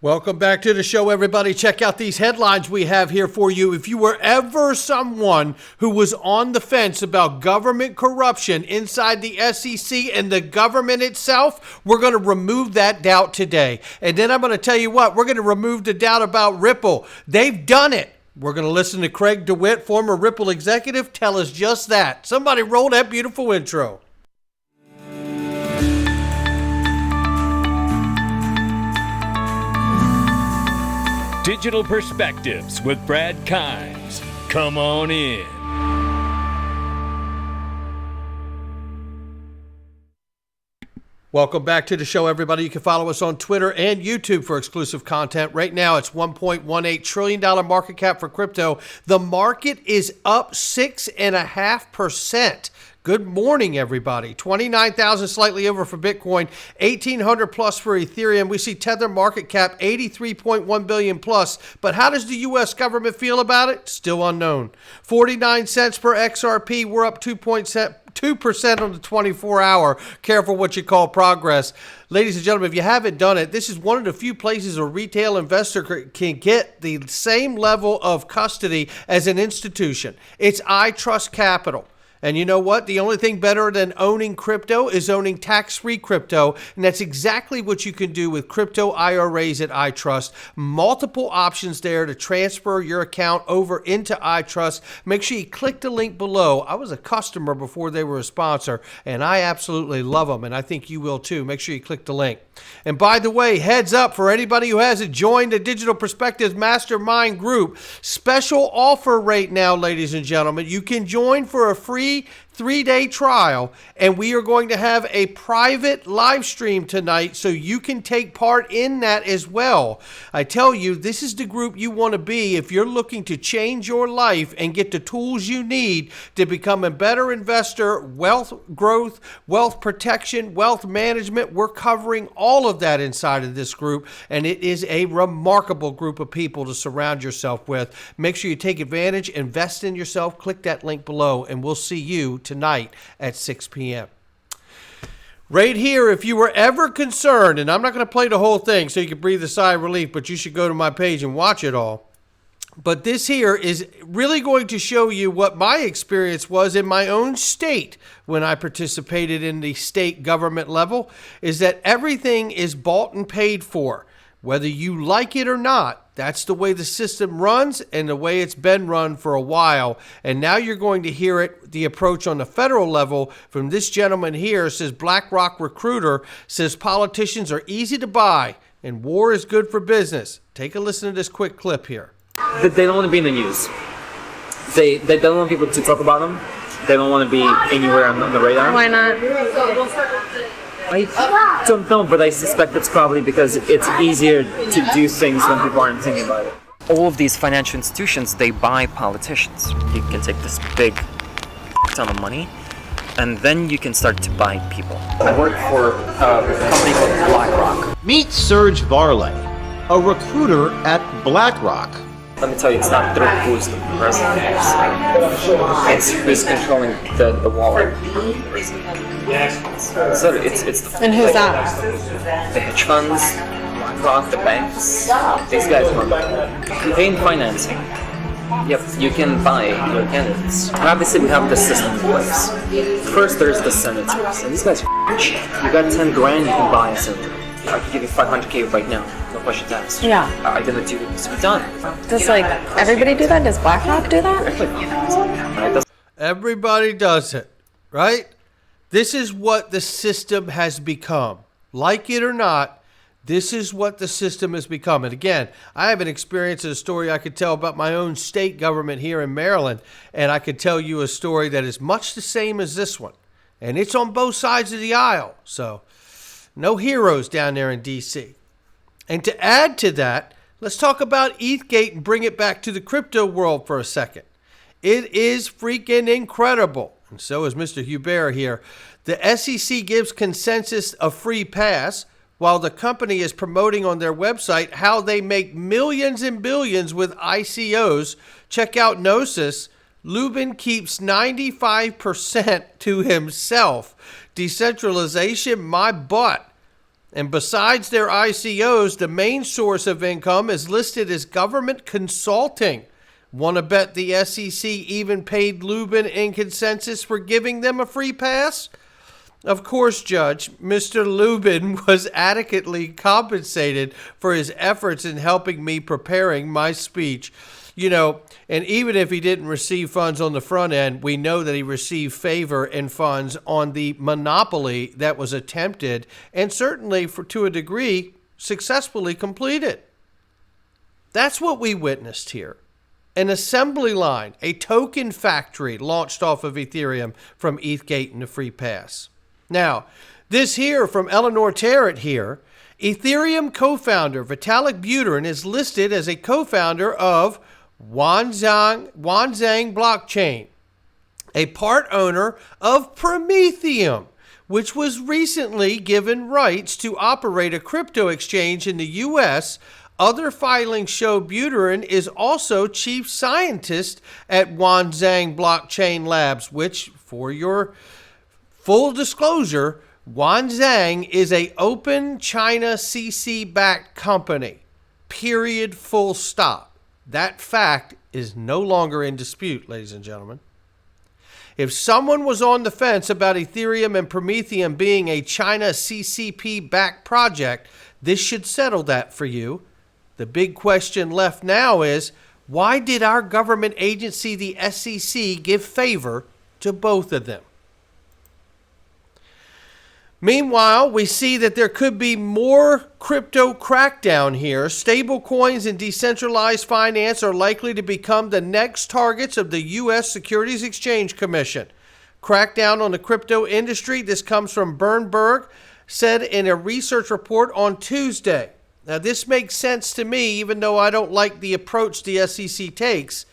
Welcome back to the show, everybody. Check out these headlines we have here for you. If you were ever someone who was on the fence about government corruption inside the SEC and the government itself, we're going to remove that doubt today. And then I'm going to tell you what, we're going to remove the doubt about Ripple. They've done it. We're going to listen to Craig DeWitt, former Ripple executive, tell us just that. Somebody roll that beautiful intro. Digital Perspectives with Brad Kimes. Come on in. Welcome back to the show, everybody. You can follow us on Twitter and YouTube for exclusive content. Right now, it's $1.18 trillion market cap for crypto. The market is up 6.5%. Good morning, everybody. 29,000 slightly over for Bitcoin, 1,800 plus for Ethereum. We see Tether market cap 83.1 billion plus. But how does the U.S. government feel about it? Still unknown. 49 cents per XRP. We're up 2% on the 24-hour. Careful what you call progress. Ladies and gentlemen, if you haven't done it, this is one of the few places a retail investor can get the same level of custody as an institution. It's I Trust Capital. And you know what? The only thing better than owning crypto is owning tax-free crypto. And that's exactly what you can do with crypto IRAs at iTrust. Multiple options there to transfer your account over into iTrust. Make sure you click the link below. I was a customer before they were a sponsor, and I absolutely love them, and I think you will too. Make sure you click the link. And by the way, heads up for anybody who hasn't joined the Digital Perspectives Mastermind group. Special offer right now, ladies and gentlemen. You can join for a free 3-day trial, and we are going to have a private live stream tonight so you can take part in that as well. I tell you, this is the group you want to be if you're looking to change your life and get the tools you need to become a better investor, wealth growth, wealth protection, wealth management. We're covering all of that inside of this group, and it is a remarkable group of people to surround yourself with. Make sure you take advantage, invest in yourself, click that link below, and we'll see you tonight at 6 p.m. Right here, if you were ever concerned, and I'm not going to play the whole thing so you can breathe a sigh of relief, but you should go to my page and watch it all. But this here is really going to show you what my experience was in my own state when I participated in the state government level, is that everything is bought and paid for. Whether you like it or not, that's the way the system runs and the way it's been run for a while. And now you're going to hear it, the approach on the federal level from this gentleman here. Says BlackRock Recruiter, says politicians are easy to buy and war is good for business. Take a listen to this quick clip here. They don't want to be in the news. They don't want people to talk about them. They don't want to be anywhere on the radar. Why not? I don't know, but I suspect it's probably because it's easier to do things when people aren't thinking about it. All of these financial institutions, they buy politicians. You can take this big ton of money, and then you can start to buy people. I work for a company called BlackRock. Meet Serge Varley, a recruiter at BlackRock. Let me tell you, it's not through who's the president. It's who's controlling the wallet. So it's And who's that? the hedge funds, BlackRock, the banks. These guys run campaign financing. Yep, you can buy your candidates. Obviously, we have the system in place. First, there's the senators, and these guys are rich. You got 10 grand, you can buy a senator. I can give you 500K right now. No questions asked. Yeah. I'm gonna do this to be done. Does everybody do that? Does BlackRock do that? Everybody does it, right? This is what the system has become. Like it or not, this is what the system has become. And again, I have an experience and a story I could tell about my own state government here in Maryland, and I could tell you a story that is much the same as this one. And it's on both sides of the aisle. So no heroes down there in D.C. And to add to that, let's talk about ETHgate and bring it back to the crypto world for a second. It is freaking incredible. And so is Mr. Hubert here. The SEC gives Consensus a free pass while the company is promoting on their website how they make millions and billions with ICOs. Check out Gnosis. Lubin keeps 95% to himself. Decentralization, my butt. And besides their ICOs, the main source of income is listed as government consulting. Want to bet the SEC even paid Lubin in consensus for giving them a free pass? Of course, Judge, Mr. Lubin was adequately compensated for his efforts in helping me preparing my speech. You know, and even if he didn't receive funds on the front end, we know that he received favor and funds on the monopoly that was attempted and certainly, to a degree, successfully completed. That's what we witnessed here. An assembly line, a token factory launched off of Ethereum from ETHgate and the free pass. Now, this here from Eleanor Tarrant here, Ethereum co-founder Vitalik Buterin is listed as a co-founder of Wanzang blockchain, a part owner of Prometheum, which was recently given rights to operate a crypto exchange in the U.S. Other filings show Buterin is also chief scientist at Wanzang Blockchain Labs, which, for your full disclosure, Wanzang is a open China CC-backed company. Period. Full stop. That fact is no longer in dispute, ladies and gentlemen. If someone was on the fence about Ethereum and Prometheum being a China CCP-backed project, this should settle that for you. The big question left now is, why did our government agency, the SEC, give favor to both of them? Meanwhile, we see that there could be more crypto crackdown here. Stable coins and decentralized finance are likely to become the next targets of the U.S. Securities Exchange Commission. Crackdown on the crypto industry, this comes from Bernberg, said in a research report on Tuesday. Now, this makes sense to me, even though I don't like the approach the SEC takes,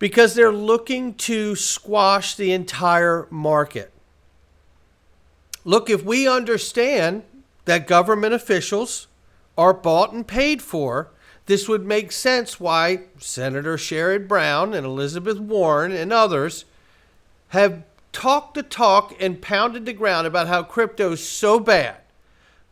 because they're looking to squash the entire market. Look, if we understand that government officials are bought and paid for, this would make sense why Senator Sherrod Brown and Elizabeth Warren and others have talked the talk and pounded the ground about how crypto is so bad.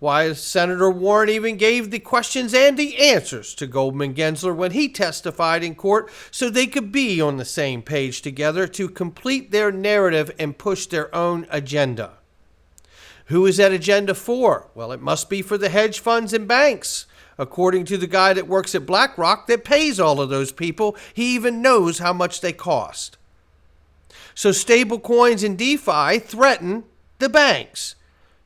Why Senator Warren even gave the questions and the answers to Goldman Gensler when he testified in court so they could be on the same page together to complete their narrative and push their own agenda. Who is that agenda for? Well, it must be for the hedge funds and banks. According to the guy that works at BlackRock that pays all of those people, he even knows how much they cost. So stable coins and DeFi threaten the banks.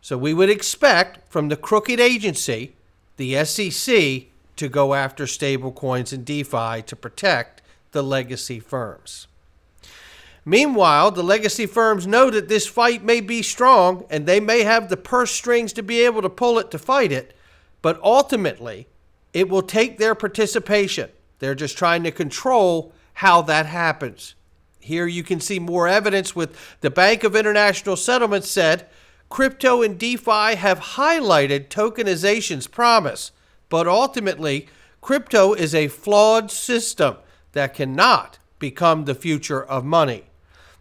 So we would expect from the crooked agency, the SEC, to go after stable coins and DeFi to protect the legacy firms. Meanwhile, the legacy firms know that this fight may be strong and they may have the purse strings to be able to pull it to fight it, but ultimately it will take their participation. They're just trying to control how that happens. Here you can see more evidence with the Bank of International Settlements said, crypto and DeFi have highlighted tokenization's promise, but ultimately crypto is a flawed system that cannot become the future of money.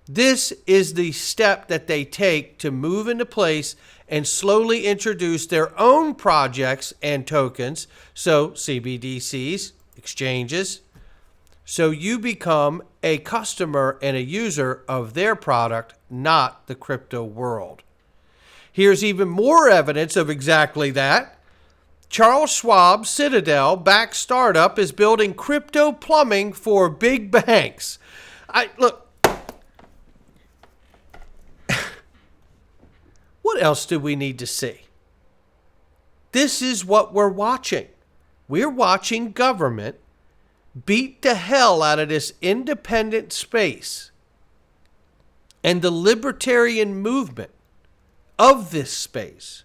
This is the step that they take to move into place and slowly introduce their own projects and tokens, so CBDCs, exchanges, so you become a customer and a user of their product, not the crypto world. Here's even more evidence of exactly that. Charles Schwab Citadel-backed startup is building crypto plumbing for big banks. Look, what else do we need to see? This is what we're watching. We're watching government beat the hell out of this independent space and the libertarian movement of this space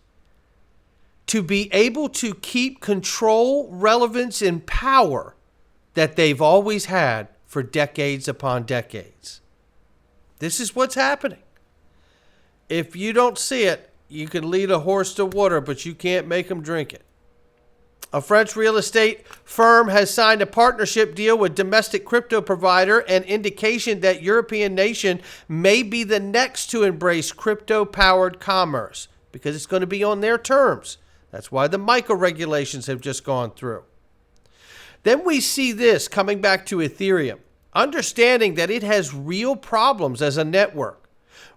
to be able to keep control, relevance, and power that they've always had for decades upon decades. This is what's happening. If you don't see it, you can lead a horse to water, but you can't make him drink it. A French real estate firm has signed a partnership deal with domestic crypto provider, an indication that European nation may be the next to embrace crypto-powered commerce. because it's going to be on their terms. That's why the MiCA regulations have just gone through. Then we see this coming back to Ethereum, understanding that it has real problems as a network.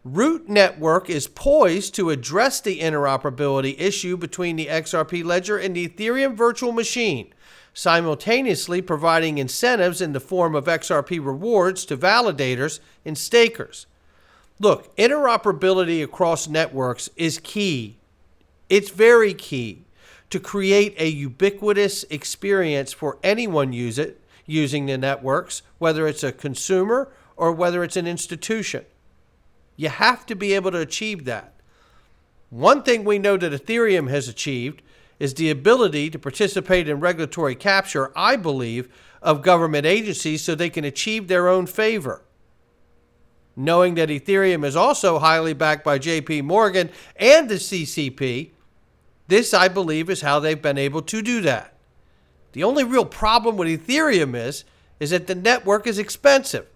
Root Network is poised to address the interoperability issue between the XRP ledger and the Ethereum virtual machine, simultaneously providing incentives in the form of XRP rewards to validators and stakers. Look, interoperability across networks is key. It's very key to create a ubiquitous experience for anyone using the networks, whether it's a consumer or whether it's an institution. You have to be able to achieve that. One thing we know that Ethereum has achieved is the ability to participate in regulatory capture, I believe, of government agencies so they can achieve their own favor. Knowing that Ethereum is also highly backed by JP Morgan and the CCP, this, I believe, is how they've been able to do that. The only real problem with Ethereum is that the network is expensive,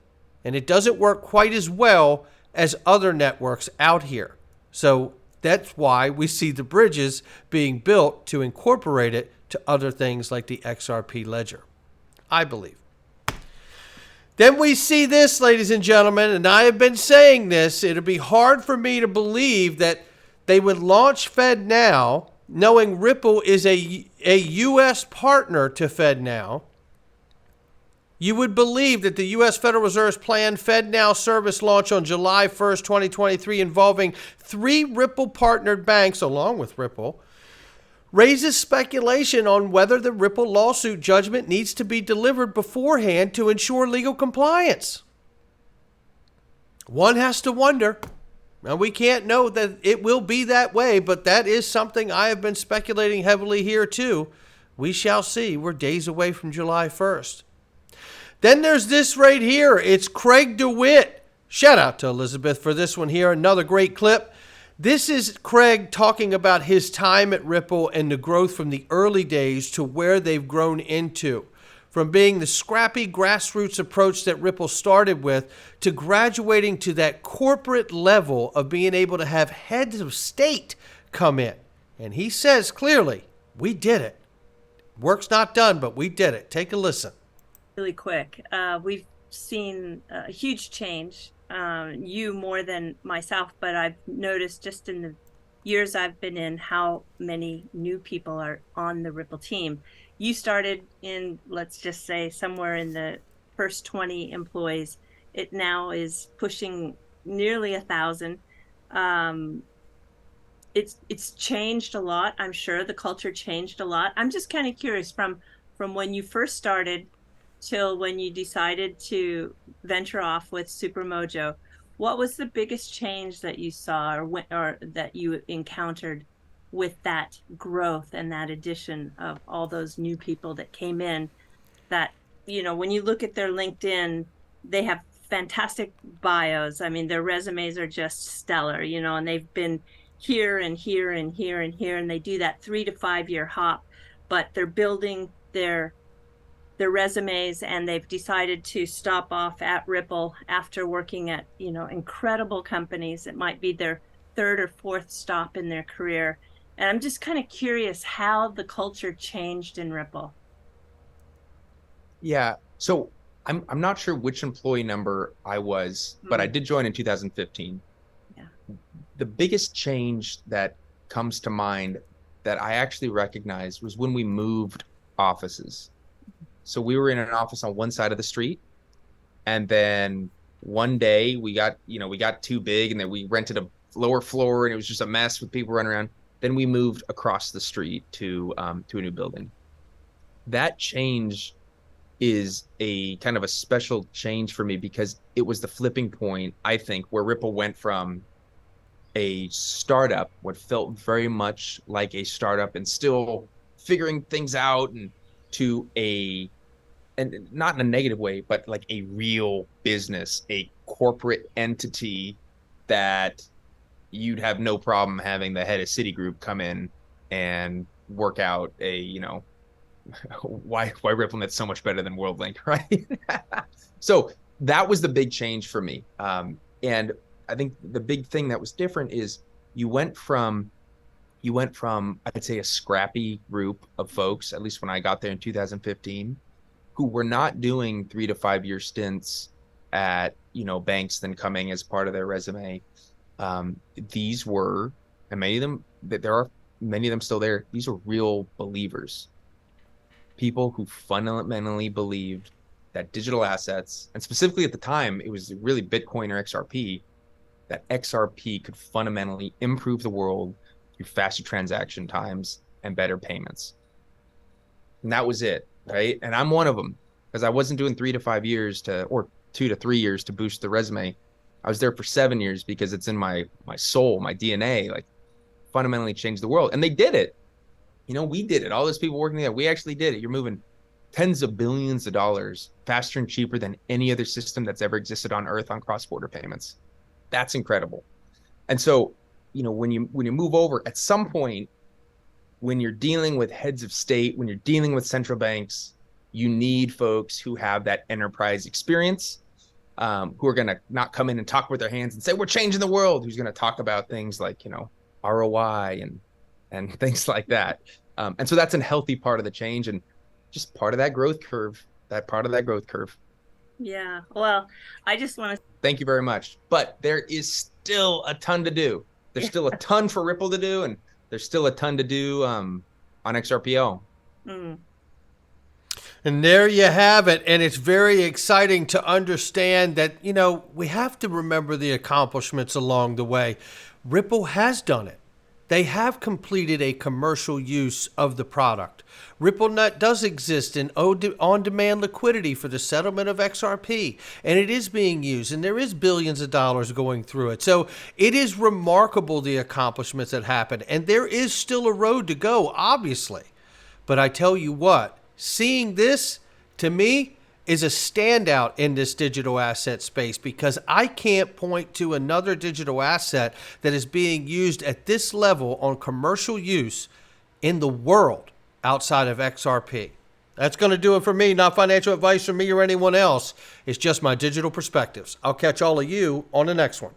and it doesn't work quite as well as other networks out here. So that's why we see the bridges being built to incorporate it to other things like the XRP ledger, I believe. Then we see this, ladies and gentlemen, and I have been saying this, it'll be hard for me to believe that they would launch FedNow knowing Ripple is a U.S. partner to FedNow. You would believe that the U.S. Federal Reserve's planned FedNow service launch on July 1st, 2023, involving 3 Ripple-partnered banks, along with Ripple, raises speculation on whether the Ripple lawsuit judgment needs to be delivered beforehand to ensure legal compliance. One has to wonder. Now, we can't know that it will be that way, but that is something I have been speculating heavily here too. We shall see. We're days away from July 1st. Then there's this right here. It's Craig DeWitt. Shout out to Elizabeth for this one here. Another great clip. This is Craig talking about his time at Ripple and the growth from the early days to where they've grown into. From being the scrappy grassroots approach that Ripple started with to graduating to that corporate level of being able to have heads of state come in. And he says clearly, we did it. Work's not done, but we did it. Take a listen. Really quick. We've seen a huge change, you more than myself, but I've noticed just in the years I've been in how many new people are on the Ripple team. You started in, let's just say, somewhere in the first 20 employees. It now is pushing nearly 1,000. It's changed a lot. I'm sure the culture changed a lot. I'm just kind of curious from when you first started till when you decided to venture off with Supermojo, what was the biggest change that you saw or that you encountered with that growth and that addition of all those new people that came in? That, you know, when you look at their LinkedIn, they have fantastic bios. I mean, their resumes are just stellar, you know, and they've been here and here and here and here, and they do that 3 to 5 year hop, but they're building their resumes, and they've decided to stop off at Ripple after working at, you know, incredible companies. It might be their 3rd or 4th stop in their career. And I'm just kind of curious how the culture changed in Ripple. Yeah, so I'm not sure which employee number I was, but I did join in 2015. Yeah. The biggest change that comes to mind that I actually recognized was when we moved offices. So we were in an office on one side of the street, and then one day we got too big, and then we rented a lower floor, and it was just a mess with people running around. Then we moved across the street to a new building. That change is a kind of a special change for me because it was the flipping point, I think, where Ripple went from a startup, what felt very much like a startup and still figuring things out, and to and not in a negative way, but like a real business, a corporate entity that you'd have no problem having the head of Citigroup come in and work out a, you know, why RippleNet's so much better than WorldLink, right? So that was the big change for me. And I think the big thing that was different is you went from you went from, I'd say, a scrappy group of folks, at least when I got there in 2015, who were not doing 3 to 5 year stints at, banks, then coming as part of their resume. These were, and many of them, there are many of them still there. These are real believers, people who fundamentally believed that digital assets, and specifically at the time, it was really Bitcoin or XRP, that XRP could fundamentally improve the world through faster transaction times and better payments. And that was it, right? And I'm one of them, because I wasn't doing 3 to 5 years or 2 to 3 years to boost the resume. I was there for 7 years because it's in my soul, my DNA, like fundamentally changed the world. And they did it. We did it. All those people working there, we actually did it. You're moving tens of billions of dollars faster and cheaper than any other system that's ever existed on Earth on cross-border payments. That's incredible. And so, when you move over, at some point, when you're dealing with heads of state, when you're dealing with central banks, you need folks who have that enterprise experience, who are going to not come in and talk with their hands and say, we're changing the world, who's going to talk about things like, ROI and things like that. And so that's a healthy part of the change and just part of that growth curve, Yeah. Well, I just want to Thank you very much. But there is still a ton to do. There's still a ton for Ripple to do, and there's still a ton to do on XRPO. Mm. And there you have it. And it's very exciting to understand that, we have to remember the accomplishments along the way. Ripple has done it. They have completed a commercial use of the product. RippleNet does exist in on-demand liquidity for the settlement of XRP, and it is being used, and there is billions of dollars going through it. So it is remarkable, the accomplishments that happened, and there is still a road to go, obviously. But I tell you what, seeing this, to me, is a standout in this digital asset space, because I can't point to another digital asset that is being used at this level on commercial use in the world outside of XRP. That's going to do it for me. Not financial advice from me or anyone else. It's just my digital perspectives. I'll catch all of you on the next one.